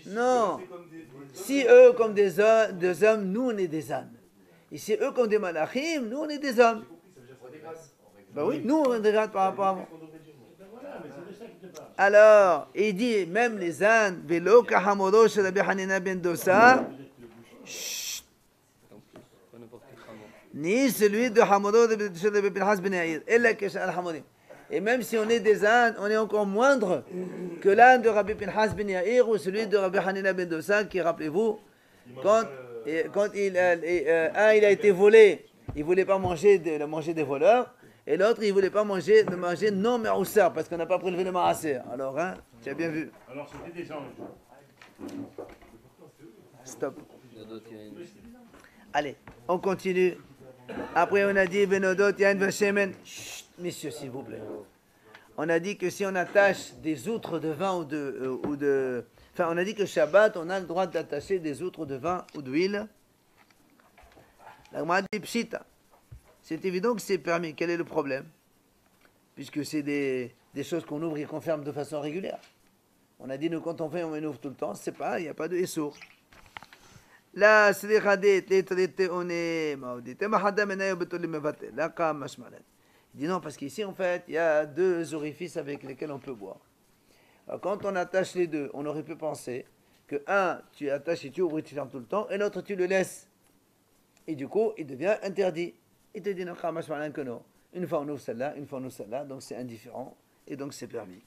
non. Si eux, comme des hommes, nous, on est des ânes. Et si eux, comme des malachim, nous, on est des hommes. Ben oui, nous, on regarde par rapport à vous. Alors, il dit, même les ânes, Velo kahamoro shel Rabbi Hanina ben Dosa, ni celui de Hamoro shel Rabbi Pinhas ben Yair, ella kesha al Hamorim. Et même si on est des ânes, on est encore moindre que l'âne de Rabbi Pinhas ben Yair ou celui de Rabbi Hanina ben Dosa, qui, rappelez-vous, quand il a été volé, il ne voulait pas manger des voleurs, et l'autre, il ne voulait pas manger non meroussar, parce qu'on n'a pas prélevé le marasser. Alors, hein, tu as bien vu. Alors c'était des anges. Stop. Allez, on continue. Après, on a dit, Benodot, Yain Vashemen. Chut, messieurs, s'il vous plaît. On a dit que si on attache des outres de vin enfin, on a dit que Shabbat, on a le droit d'attacher des outres de vin ou d'huile. La Gemara dit Pshita. C'est évident que c'est permis. Quel est le problème? Puisque c'est des choses qu'on ouvre et qu'on ferme de façon régulière. On a dit, nous, quand on fait, on ouvre tout le temps. C'est pas, il n'y a pas de essour. Là, c'est les radets, les traités, on est maudit. Il dit non, parce qu'ici, en fait, il y a deux orifices avec lesquels on peut boire. Alors, quand on attache les deux, on aurait pu penser que un, tu attaches et tu ouvres et tu fermes tout le temps, et l'autre, tu le laisses. Et du coup, il devient interdit. Il te dit non, que non. Une fois on ouvre celle-là, une fois on ouvre celle-là, donc c'est indifférent, et donc c'est permis.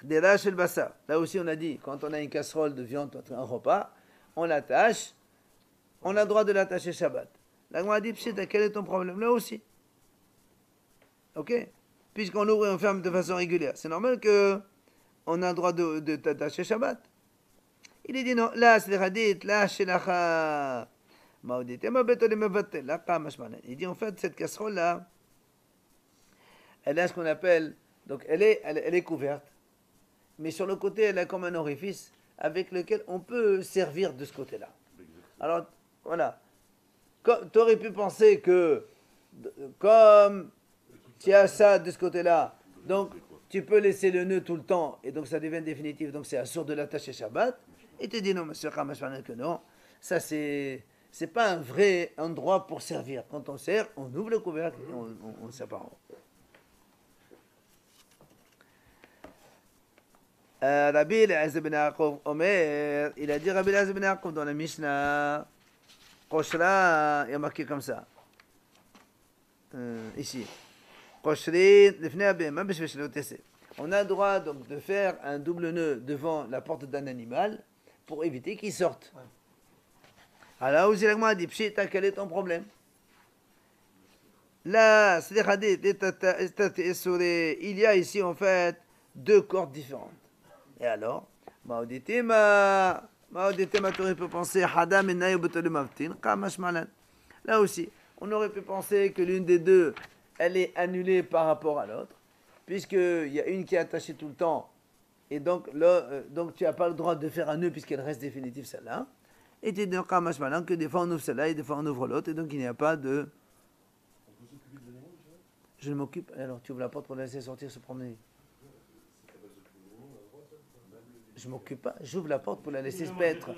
Là aussi, on a dit, quand on a une casserole de viande, un repas, on l'attache, on a le droit de l'attacher Shabbat. La Gemara dit, quel est ton problème? Là aussi. Ok? Puisqu'on ouvre et on ferme de façon régulière. C'est normal qu'on a le droit de t'attacher Shabbat. Il est dit non, là, c'est radit, là, chez la. Il dit en fait, cette casserole-là, elle a ce qu'on appelle, donc elle est couverte, mais sur le côté, elle a comme un orifice avec lequel on peut servir de ce côté-là. Alors, voilà. Tu aurais pu penser que, comme tu as ça de ce côté-là, donc tu peux laisser le nœud tout le temps, et donc ça devient définitif, donc c'est assuré de l'attacher Shabbat, et tu dis non, monsieur Khamashmanan, que non, ça c'est pas un vrai endroit pour servir. Quand on sert, on ouvre le couvercle et on sert par en haut. Rabbi Eliezer ben Yaakov Omer, il a dit Rabbi Eliezer ben Yaakov dans la Mishnah, Koshra, il y a marqué comme ça. Ici. Koshrin, on a le droit donc de faire un double nœud devant la porte d'un animal pour éviter qu'il sorte. Alors, vous a dit, Pshita, quel est ton problème? Là, il y a ici en fait deux cordes différentes. Et alors, Mauditema, tu aurais pu penser, là aussi, on aurait pu penser que l'une des deux, elle est annulée par rapport à l'autre, puisqu'il y a une qui est attachée tout le temps, et donc, donc tu n'as pas le droit de faire un nœud puisqu'elle reste définitive celle-là. Et tu dis que des fois on ouvre celle-là et des fois on ouvre l'autre, et donc il n'y a pas de. Je m'occupe. Alors tu ouvres la porte pour la laisser sortir, se promener. Je m'occupe pas. J'ouvre la porte pour la laisser se paître.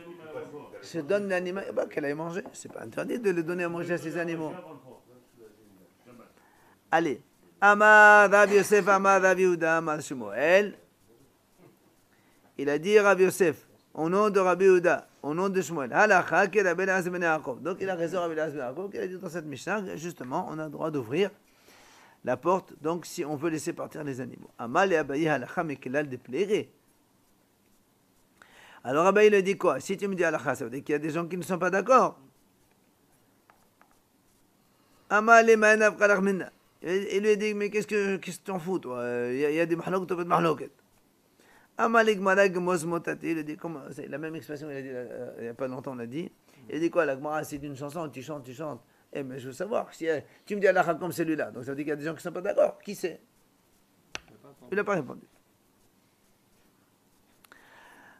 Je donne l'animal. Eh ben, qu'elle aille manger. C'est pas interdit de le donner à manger à ses animaux. Allez. Amar Rav Yosef, Amar Rav Yehuda, Amar Shmuel. Il a dit Rav Yosef, au nom de Rabbi Yehuda, au nom de Shmuel. Halakha ki Rabbi Eliezer ben Yaakov. Donc il a raison Rabbi Eliezer ben Yaakov, qui a dit dans cette Mishnah, justement, on a le droit d'ouvrir la porte, donc si on veut laisser partir les animaux. Amal et Abaye halakha mekelal de pléré. Alors Abaye il a dit quoi? Si tu me dis halakha, ça veut dire qu'il y a des gens qui ne sont pas d'accord. Amal et Ma'anav kalach minna. Il lui a dit, mais qu'est-ce que tu t'en fous, toi? Il y a des mahloket, tu peux de mahloket. Amalik Malag Mosmotati, il a dit, c'est la même expression, il a dit, il n'y a pas longtemps, on l'a dit. Il a dit quoi? La Gemara, c'est une chanson, tu chantes. Eh, mais je veux savoir, si tu me dis Allah comme celui-là, donc ça veut dire qu'il y a des gens qui ne sont pas d'accord. Qui c'est? Il n'a pas répondu.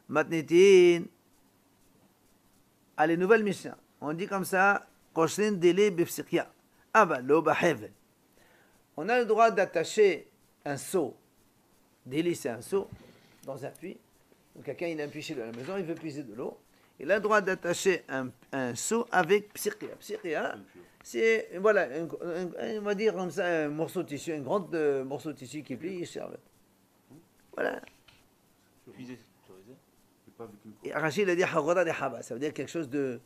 Matnitin. Allez, nouvelle mission. On dit comme ça, Koshin délai bifsikia. Ah ben, lo bahevel. On a le droit d'attacher un seau. Délai, c'est un seau dans un puits. Donc, quelqu'un, il a un puits chez lui à la maison, il veut puiser de l'eau. Il a le droit d'attacher un seau avec psikia. Psikia, c'est, voilà, on va dire comme ça, un morceau de tissu, un grand morceau de tissu qui plie, voilà. Puiser, c'est autorisé. Mais pas avec une corde. Et Rachid a dit Hagora de Haba, ça veut dire quelque chose de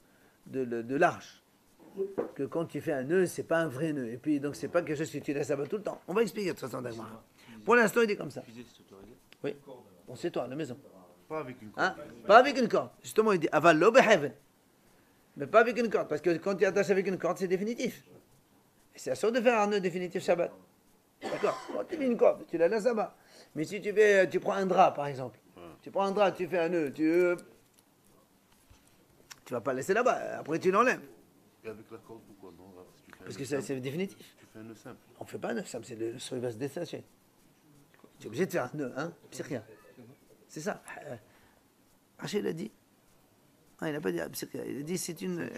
large. Que quand tu fais un nœud, c'est pas un vrai nœud. Et puis, donc, c'est pas quelque chose que tu laisses là-bas tout le temps. On va expliquer de toute façon d'Agmara. Pour l'instant, il est comme ça. Puiser, c'est autorisé. Oui. Bon, c'est toi, à la maison. Pas avec une corde. Hein? Pas avec une corde. Justement, il dit Aval lo beheven. Mais pas avec une corde. Parce que quand tu attaches avec une corde, c'est définitif. Et c'est sûr de faire un nœud définitif Shabbat. D'accord? Quand tu mets une corde, tu la laisses là-bas. Mais si tu prends un drap, par exemple. Tu prends un drap, tu fais un nœud, tu vas pas le laisser là-bas. Après, tu l'enlèves. Et avec la corde, pourquoi non? Là, si tu fais un Parce que nœud simple, c'est définitif. tu fais un nœud simple. On ne fait pas un nœud, ça, c'est le seau, il va se détacher. Tu es obligé de faire un nœud, hein? C'est rien. C'est ça. Rachid a dit. Ah, il n'a pas dit absirkia. Il a dit c'est une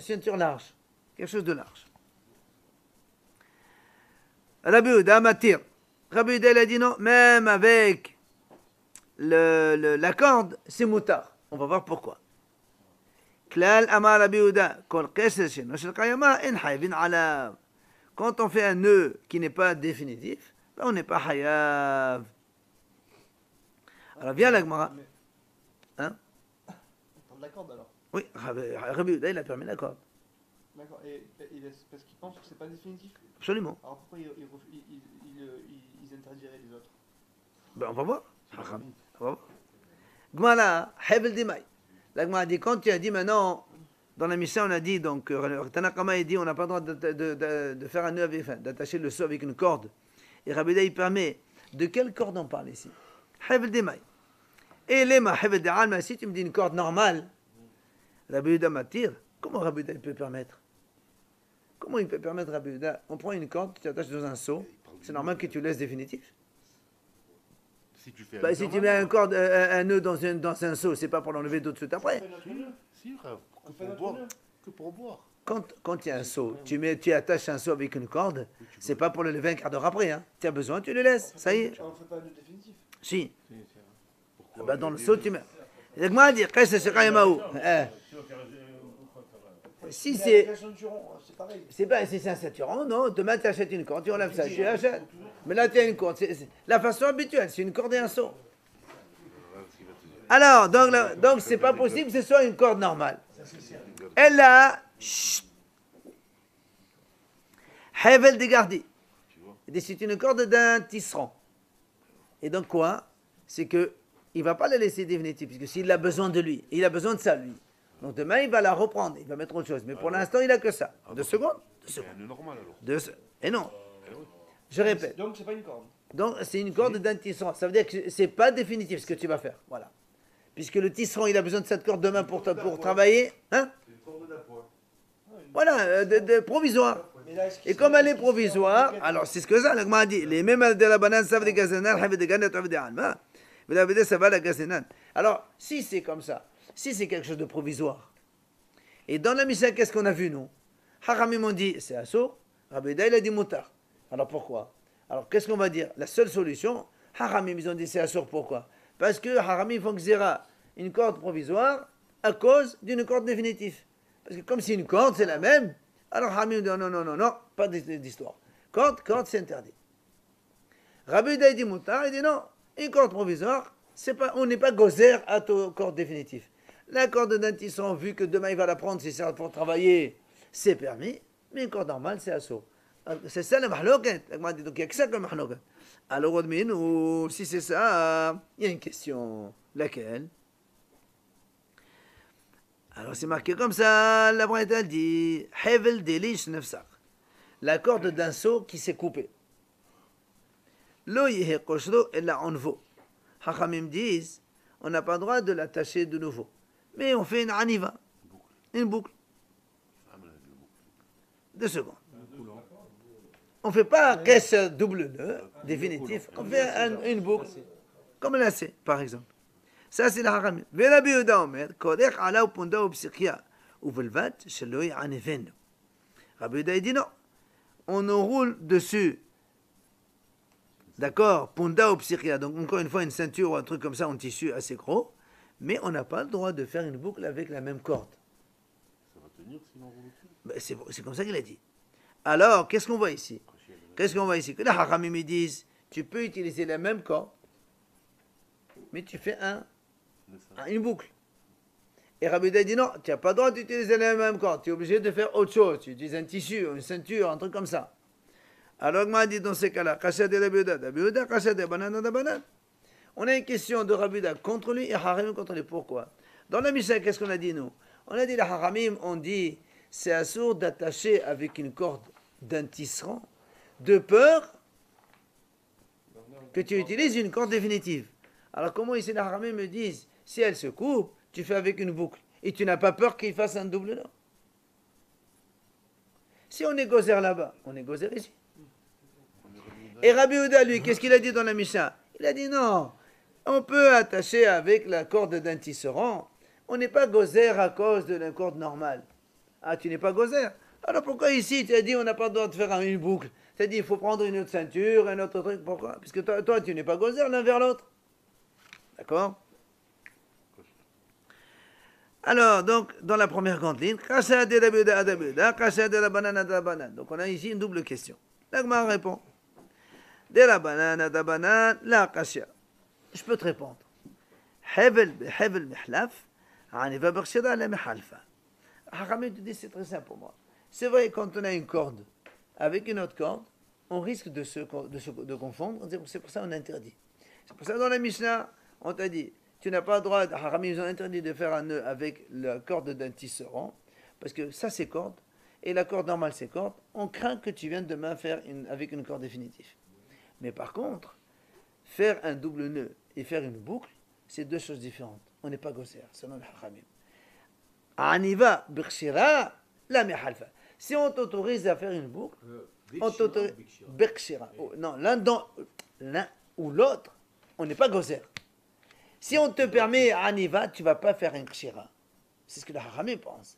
ceinture large. Quelque chose de large. Rabbi Yehuda Matir. Rabbi Yehuda, il a dit non, même avec la corde, c'est moutard. On va voir pourquoi. Klal Amar Rabbi Yehuda, Kol Keser Sheno Shel Kayama, En Hayvin Alav. Quand on fait un nœud qui n'est pas définitif, ben on n'est pas hayav. Alors viens la Gemara. Hein? On parle de la corde alors. Oui, Rabbi Yehuda, il a permis la corde. D'accord. Et parce qu'ils pensent que c'est pas définitif. Absolument. Alors pourquoi ils interdiraient les autres? Ben on va voir. On va voir. Gemara, Hevel Dimay. La Gemara dit, quand tu as dit maintenant, dans la mission, on a dit, donc, Tanakama, il dit, on n'a pas le droit de faire un nœud avec, enfin, d'attacher le seau avec une corde. Et Rabbi Yehuda, il permet. De quelle corde on parle ici? Hevel Dimay. Et Lema, Hevel Dimay, si tu me dis une corde normale, Rabbi Yehuda m'attire. Comment Rabbi Yehuda peut permettre? Comment il peut permettre Rabbi Yehuda? On prend une corde, tu t'attaches dans un seau. C'est normal que tu laisses définitif. Si tu fais un Bah, nœud si tu normal, mets un, corde, un nœud dans un seau, c'est pas pour l'enlever tout de suite après. si, frère, On fait notre nœud. que pour boire. Quand il y a un seau, tu attaches un seau avec une corde, c'est pas pour le lever un quart d'heure après. Hein. Tu as besoin, tu le laisses. Ça y est. On fait pas un nœud définitif. Si. Pourquoi? Ah bah, dans le seau, tu mets. Et comment dire? Qu'est-ce que c'est quand même où? Si c'est. La ceinturon, c'est pareil. C'est pas si c'est un ceinturon, non. Demain, tu achètes une corde, tu enlèves ça, tu l'achètes. Mais là, tu as une corde. C'est la façon habituelle, c'est une corde et un seau. Voilà ce qu'il va te dire. Alors, donc c'est pas possible que ce soit une corde normale. Elle a. Hevel de Gardi. C'est une corde d'un tisserand. Et donc quoi? C'est que il va pas la laisser définitive, puisque s'il a besoin de lui, il a besoin de ça, lui. Donc demain, il va la reprendre, il va mettre autre chose. Mais pour l'instant, il a que ça. 2 secondes. 2 C'est secondes. un nœud normal alors. Et non. Je répète. Donc c'est pas une corde. Donc c'est une corde d'un tisserand. Ça veut dire que c'est pas définitif ce que tu vas faire. Voilà. Puisque le tisserand, il a besoin de cette corde demain pour travailler. Hein? Voilà, de provisoire. Mais là, est-ce qu'il Et comme elle est provisoire, alors c'est ce que ça, la Gemara dit. Les mêmes de la banane savent des gazenan, savent des ganettes, savent des alma. Mais la vedette, ça va la gazenan. Alors, si c'est comme ça, si c'est quelque chose de provisoire, et dans la Mishnah, qu'est-ce qu'on a vu, nous? Haramim ont dit, c'est assour. Rabbi Yehuda, il a dit moutar. Alors pourquoi? Alors qu'est-ce qu'on va dire? La seule solution, Haramim, ils ont dit c'est assour, pourquoi? Parce que Haramim font xéra une corde provisoire à cause d'une corde définitive. Parce que comme c'est une corde, c'est la même. Alors Haramim dit non, pas d'histoire. Corde, c'est interdit. Rabbi Yehuda, il dit moutar, il dit non, une corde provisoire, on n'est pas gozer à ta corde définitive. La corde d'un tisserand, vu que demain il va la prendre, si c'est pour travailler, c'est permis. Mais une corde normale, c'est assaut. C'est ça le mahloket. Donc il n'y a que ça comme mahloket. Alors, ou si c'est ça, il y a une question. Laquelle? Alors c'est marqué comme ça, la Braïta dit Hevel delish nefsach. La corde d'un seau qui s'est coupée. Lo yehe koshro et la onvo. Hachamim disent on n'a pas le droit de l'attacher de nouveau. Mais on fait une aniva, une boucle. 2 secondes. On ne fait pas qu'est-ce double nœud définitif. On fait une boucle, comme un lacet, par exemple. Ça, c'est la Haramim. Rabbi Yehuda Omer, Korech ala upunda upsikia, uvelvat shelo ya'anevenu. Rabbi Yehuda dit non. On enroule dessus. D'accord, punda ou psychia, donc encore une fois une ceinture ou un truc comme ça en tissu assez gros, mais on n'a pas le droit de faire une boucle avec la même corde. Ça va tenir sinon on roule dessus. Ben, c'est comme ça qu'il a dit. Alors, qu'est-ce qu'on voit ici? Qu'est-ce qu'on voit ici? Que les Haramim me disent, tu peux utiliser la même corde, mais tu fais une boucle. Et Rabbi Yehuda dit non, tu n'as pas le droit d'utiliser la même corde, tu es obligé de faire autre chose, tu utilises un tissu, une ceinture, un truc comme ça. Alors, m'a dit dans ces cas-là, on a une question de Rabbi Yehuda contre lui et Haramim contre lui. Pourquoi? Dans la Mishnah, qu'est-ce qu'on a dit nous? On a dit les Haramim, on dit c'est assourd d'attacher avec une corde d'un tisserand de peur que tu utilises une corde définitive. Alors comment ici les Haramim me disent si elle se coupe, tu fais avec une boucle et tu n'as pas peur qu'il fasse un double nœud? Si on est gozer là-bas, on est gozer ici. Et Rabbi Yehuda, lui, qu'est-ce qu'il a dit dans la Mishnah? Il a dit non, on peut attacher avec la corde d'un tisserand. On n'est pas gozer à cause de la corde normale. Ah, tu n'es pas gozer? Alors pourquoi ici tu as dit on n'a pas le droit de faire une boucle? Tu as dit il faut prendre une autre ceinture, un autre truc. Pourquoi? Puisque toi tu n'es pas gozer l'un vers l'autre. D'accord? Alors, donc, dans la première grande ligne, donc on a ici une double question. L'Agma répond. De la banane, da banane, la kasha. Je peux te répondre. Hevel mihlaf, aniva bershira la mihalfa. Haramim te dit c'est très simple pour moi. C'est vrai, quand on a une corde avec une autre corde, on risque de confondre. C'est pour ça qu'on interdit. C'est pour ça dans la Mishnah, on t'a dit, tu n'as pas le droit, Haramim ils ont interdit de faire un nœud avec la corde d'un tisserand, parce que ça c'est corde, et la corde normale c'est corde. On craint que tu viennes demain faire avec une corde définitive. Mais par contre, faire un double nœud et faire une boucle, c'est deux choses différentes. On n'est pas gosser, selon le Haramim. Aniva birshira la mihalfa. Si on t'autorise à faire une boucle, on t'autorise birshira. Non, l'un ou l'autre, on n'est pas gosser. Si on te permet aniva, tu ne vas pas faire un kshira. C'est ce que le Haramim pense.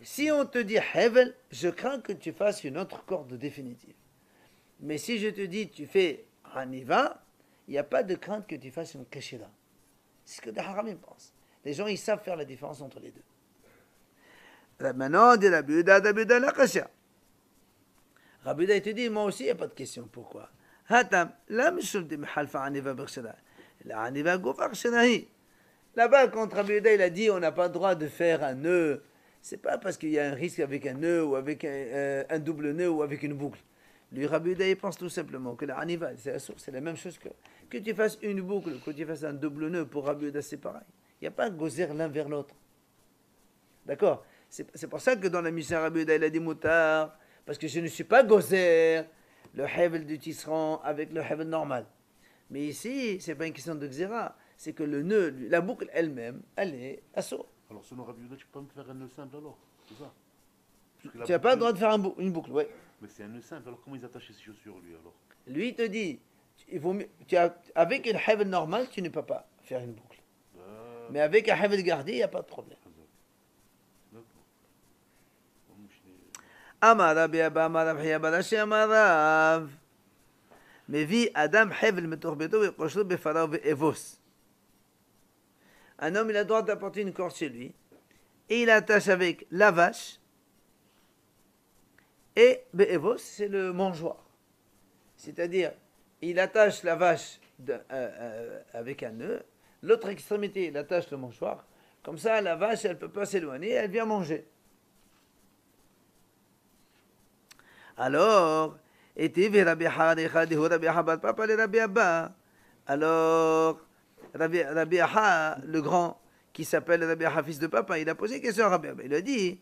Si on te dit hevel, je crains que tu fasses une autre corde définitive. Mais si je te dis tu fais aniva, il n'y a pas de crainte que tu fasses une kshira. C'est ce que le Haramim pense. Les gens, ils savent faire la différence entre les deux. Maintenant, de Rabbi Yehuda la kasha. Rabbi Yehuda, il te dit, moi aussi, il n'y a pas de question. Pourquoi? Hatam, la mishul de mihalfa aniva bershira. La aniva gofa kshirahi. Là-bas, quand Rabbi Yehuda, il a dit, on n'a pas le droit de faire un nœud, c'est pas parce qu'il y a un risque avec un nœud ou avec un double nœud ou avec une boucle. Lui, Rabbi Yehuda, il pense tout simplement que la aniva, c'est la même chose que tu fasses une boucle, que tu fasses un double nœud. Pour Rabbi Yehuda, c'est pareil. Il n'y a pas gozer l'un vers l'autre. D'accord? C'est pour ça que dans la Mishnah, Rabbi Yehuda, il a dit moutar, parce que je ne suis pas gozer le hevel du tisserand avec le hevel normal. Mais ici, ce n'est pas une question de xéra, c'est que le nœud, la boucle elle-même, elle est assaut. Alors selon Rabbi Yehuda, tu peux pas me faire un nœud simple alors? C'est ça? Tu n'as pas le droit de faire une boucle, oui. Mais c'est un nœud simple, alors comment ils attachent ses chaussures lui alors? Lui, il te dit, avec une hevel normale, tu ne peux pas faire une boucle. Mais avec un hevel gardé, il n'y a pas de problème. Amar Rabbi Abba, Amar Rabbi Abba, Amar Rav. מביא אדם חבל מתוך ביתו וקושרו בפרעה ואבוס. Un homme, il a le droit d'apporter une corde chez lui et il attache avec la vache et be'evos, c'est le mangeoire. C'est-à-dire, il attache la vache avec un nœud, l'autre extrémité, il attache le mangeoire. Comme ça, la vache, elle ne peut pas s'éloigner, elle vient manger. Alors, alors, Rabbi Aha, le grand, qui s'appelle Rabbi Aha, fils de papa, il a posé une question à Rabbi Abba. Il a dit,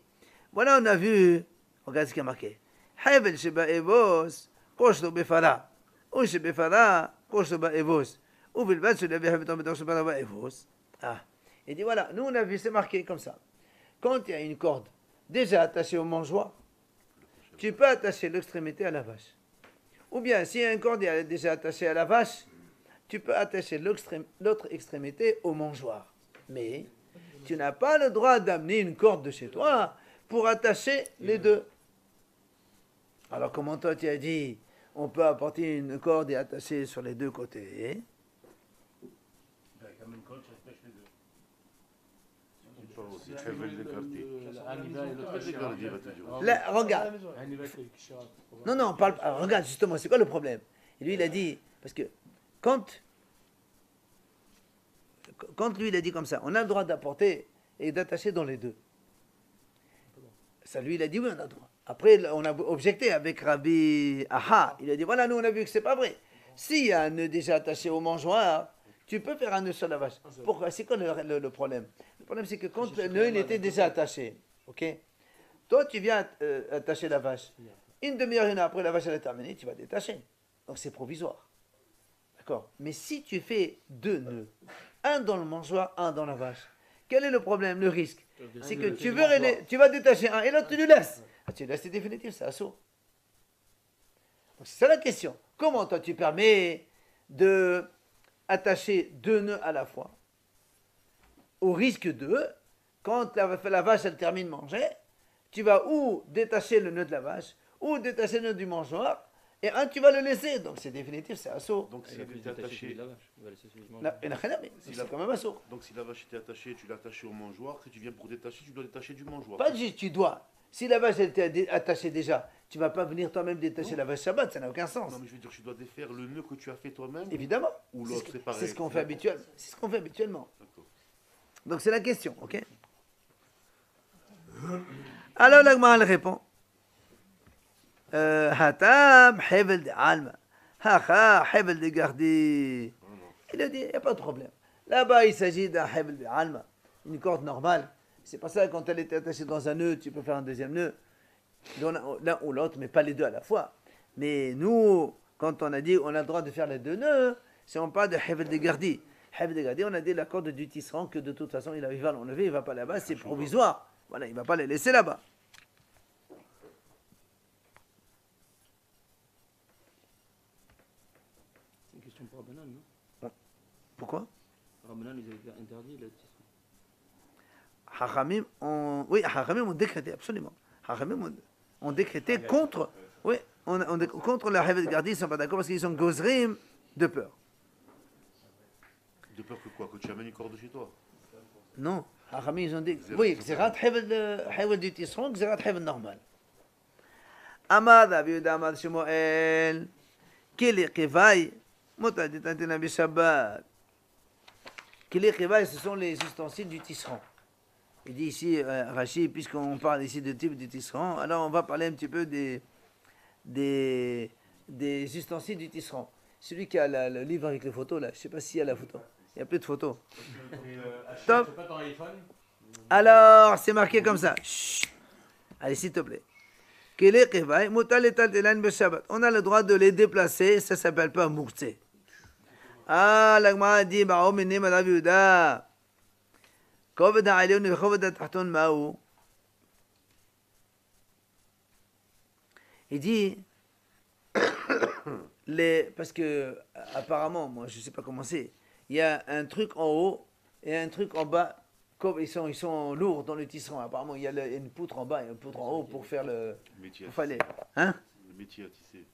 voilà, on a vu, regarde ce qui est marqué. Hevel sheba evos, koshlo befara. Ou shebefara, koshlo ba evos. Ou bilbad sheba hevel sheba ba evos. Ah. Il dit, voilà, nous on a vu, c'est marqué comme ça. Quand il y a une corde déjà attachée au mangeoire, tu peux attacher l'extrémité à la vache. Ou bien, si une corde est déjà attachée à la vache, tu peux attacher l'autre extrémité au mangeoire. Mais tu n'as pas le droit d'amener une corde de chez toi pour attacher les deux. Alors comment toi tu as dit, on peut apporter une corde et attacher sur les deux côtés? Comme une colle, ça pêche les deux. C'est pas aussi. Hevel de Gardi. Hevel de Gardi va te dire. Là, regarde. Non, non, parle, alors, regarde justement, c'est quoi le problème? Et lui, il a dit, parce que quand lui, il a dit comme ça, on a le droit d'apporter et d'attacher dans les deux. Ça, lui, il a dit, oui, on a le droit. Après, on a objecté avec Rabbi Aha. Il a dit, voilà, nous, on a vu que c'est pas vrai. S'il y a un nœud déjà attaché au mangeoir, tu peux faire un nœud sur la vache. Pourquoi? C'est quoi le problème? Le problème, c'est que quand le nœud, il était déjà attaché, ok? Toi, tu viens attacher la vache. Une demi-heure, une heure après, la vache, elle est terminée, tu vas détacher. Donc, c'est provisoire. D'accord? Mais si tu fais deux nœuds, un dans le mangeoir, un dans la vache, quel est le problème, le risque? C'est que tu vas détacher un et l'autre, tu le laisses. Ah, tu le laisses, c'est définitif, c'est assaut. Donc, c'est ça la question. Comment, toi, tu permets de attacher deux nœuds à la fois, au risque de, quand la vache, elle termine de manger, tu vas ou détacher le nœud de la vache, ou détacher le nœud du mangeoir, et un, tu vas le laisser. Donc c'est définitif, c'est assaut. Donc s'il était attaché. C'est quand même assaut. Donc si la vache était attachée, tu l'as attachée au mangeoir. Si tu viens pour détacher, tu dois détacher du mangeoir. Pas juste, tu dois. Si la vache elle était attachée déjà, tu vas pas venir toi-même détacher la vache Shabbat, ça n'a aucun sens. Non mais je veux dire, tu dois défaire le nœud que tu as fait toi-même. Évidemment. Ou l'autre, c'est pareil. C'est ce qu'on fait habituellement. C'est ce qu'on fait habituellement. D'accord. Donc c'est la question, ok? Alors l'Agma elle répond. Hatam, Hevel de Alma. Hacha, Hevel de Gardi. Il a dit, il n'y a pas de problème. Là-bas, il s'agit d'un Hevel de Alma, une corde normale. C'est pas ça, quand elle est attachée dans un nœud, tu peux faire un deuxième nœud, l'un ou l'autre, mais pas les deux à la fois. Mais nous, quand on a dit on a le droit de faire les deux nœuds, si on parle de Hevel de Gardi. Hevel de Gardi, on a dit la corde du tisserand que de toute façon, il va l'enlever, il ne va pas là-bas, c'est provisoire. Voilà, il ne va pas les laisser là-bas. C'est une question pour Rabbanan, non? Pourquoi? Rabbanan, ils avaient interdit le tisserand. Hachamim ont décrété, absolument. Hachamim ont décrété contre, contre la Hevel de Gardi, ils ne sont pas d'accord parce qu'ils sont gozrim de peur. De peur que quoi? Que tu amènes une corde chez toi? Non, Hachamim ils ont dit, oui, Xerat Hevel du tisserand, Xerat Hevel normal. Amad Abiud Amad Shemuel, Kili Kivay, Motadit Antina Bishabbat. Kili Kivay, ce sont les ustensiles du tisserand. Il dit ici, Rachid, puisqu'on parle ici de type de tisserand, alors on va parler un petit peu des ustensiles du tisserand. Celui qui a le livre avec les photos, là, je ne sais pas s'il y a la photo. Il n'y a plus de photos. Top. Alors, c'est marqué comme ça. Chut. Allez, s'il te plaît. On a le droit de les déplacer, ça ne s'appelle pas mourtse. Ah, l'agma a dit, il dit, parce que apparemment, moi je ne sais pas comment c'est, il y a un truc en haut et un truc en bas, comme ils sont lourds dans le tisserand. Apparemment, il y a une poutre en bas et une poutre en haut pour faire le métier. Hein? Le métier à tisser.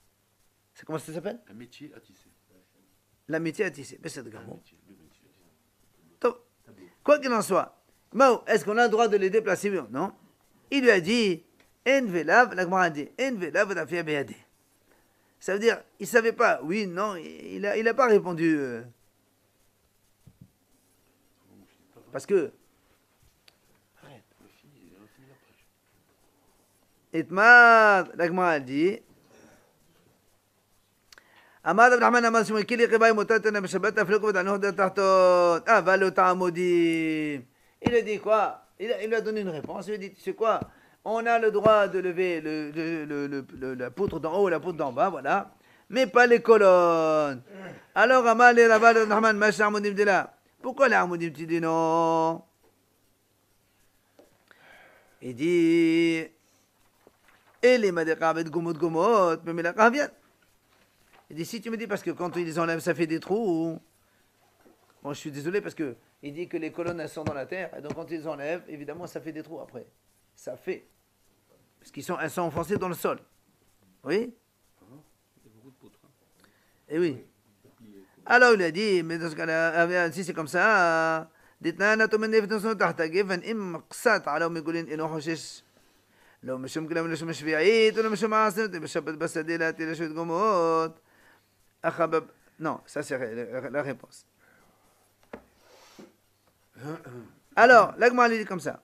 C'est comment ça s'appelle? Un métier à tisser. La métier à tisser. Mais c'est de gros. Top. Quoi qu'il en soit, Mao, est-ce qu'on a le droit de les déplacer? Non. Il lui a dit, En velav, la Gemara a dit, En velav, la fia béadé. Ça veut dire, il ne savait pas. Oui, non, il n'a pas répondu. Parce que. Arrête. Itmad, la Gemara a dit. Amad Abrahman Amad Shmuel Kili Qibai Mutatana B'Shabbat Afleku V'Danu Hada Tahtot Avalo Ta'amodim. Il a dit quoi? Il lui a donné une réponse. Il lui a dit, tu sais quoi? On a le droit de lever la poutre d'en haut et la poutre d'en bas, voilà. Mais pas les colonnes. Alors Amal et Raval Abrahman Masha Amodim de là. Pourquoi les Amodim tu dis non? Il dit, et les Madekabet Gomot Gomot, mais la Kaviat. Il dit, si tu me dis, parce que quand ils enlèvent, ça fait des trous, Bon, je suis désolé parce que il dit que les colonnes elles sont dans la terre, et donc quand ils les enlèvent, évidemment, ça fait des trous après. Ça fait. Parce elles sont enfoncées dans le sol. Oui? Il y a beaucoup de poutres. Eh oui. Alors il a dit, mais dans ce cas-là, si c'est comme ça, dites-nous, لو مش ممكن مش مش في عيد ولا مش معصر مش بس دي لا تلا شوية قمود أخبب non ça c'est la réponse. Alors l'Agma dit comme ça,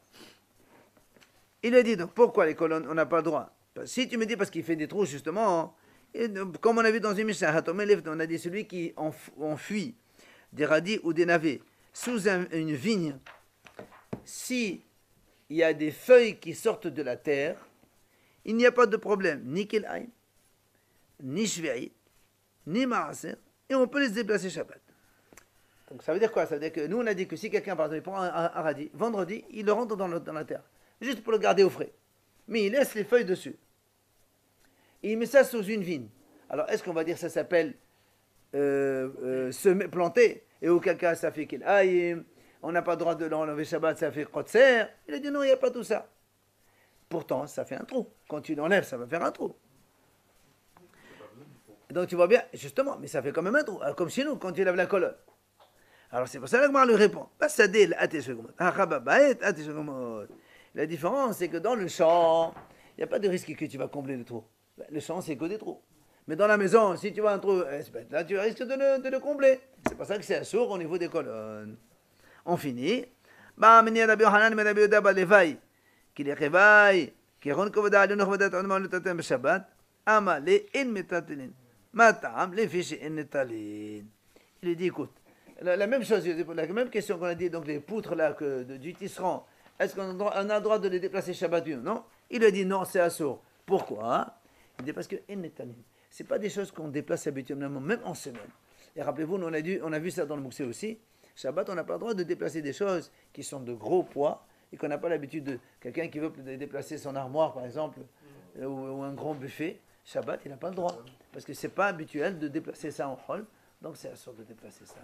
il a dit donc pourquoi les colonnes on n'a pas le droit. Si tu me dis parce qu'il fait des trous justement, comme on a vu dans une Mishnah on a dit celui qui enfuit des radis ou des navets sous une vigne, si il y a des feuilles qui sortent de la terre, il n'y a pas de problème, ni Kil'aïn, ni Shvi'id, ni Ma'aser, et on peut les déplacer Shabbat. Donc ça veut dire quoi? Ça veut dire que nous on a dit que si quelqu'un par exemple prend un radis, vendredi, il le rentre dans la terre, juste pour le garder au frais. Mais il laisse les feuilles dessus. Et il met ça sous une vigne. Alors est-ce qu'on va dire que ça s'appelle planter, et auquel cas ça fait Kil'aïn, on n'a pas le droit de l'enlever Shabbat, ça fait Kotser. Il a dit non, il n'y a pas tout ça. Pourtant, ça fait un trou. Quand tu l'enlèves, ça va faire un trou. Donc tu vois bien, justement, mais ça fait quand même un trou. Alors, comme chez nous, quand tu lèves la colonne. Alors c'est pour ça que l'Agma lui répond. La différence, c'est que dans le champ, il n'y a pas de risque que tu vas combler le trou. Le champ, c'est que des trous. Mais dans la maison, si tu vois un trou, là tu risques de le combler. C'est pour ça que c'est un sourd au niveau des colonnes. On finit. Bah, Rabbi Yochanan, Rabbi Yehuda, Levaï, qui les réveille, qui rend Kovoda, Alun, Kovoda, Alun, le Tatem, Shabbat, Amale, in Metatlin, Matam, les fiches, in Netalin. Il lui dit, écoute, la même chose, la même question qu'on a dit, donc les poutres là, du tisserand, est-ce qu'on a le droit de les déplacer Shabbat ou non? Il lui a dit, non, c'est assourd. Pourquoi? Il dit, parce que in Netalin, ce n'est pas des choses qu'on déplace habituellement, même en semaine. Et rappelez-vous, on a vu ça dans le Mouxé aussi. Shabbat, on n'a pas le droit de déplacer des choses qui sont de gros poids et qu'on n'a pas l'habitude de... Quelqu'un qui veut déplacer son armoire, par exemple, ou un grand buffet, Shabbat, il n'a pas le droit. Parce que ce n'est pas habituel de déplacer ça en hall, donc c'est à sorte de déplacer ça.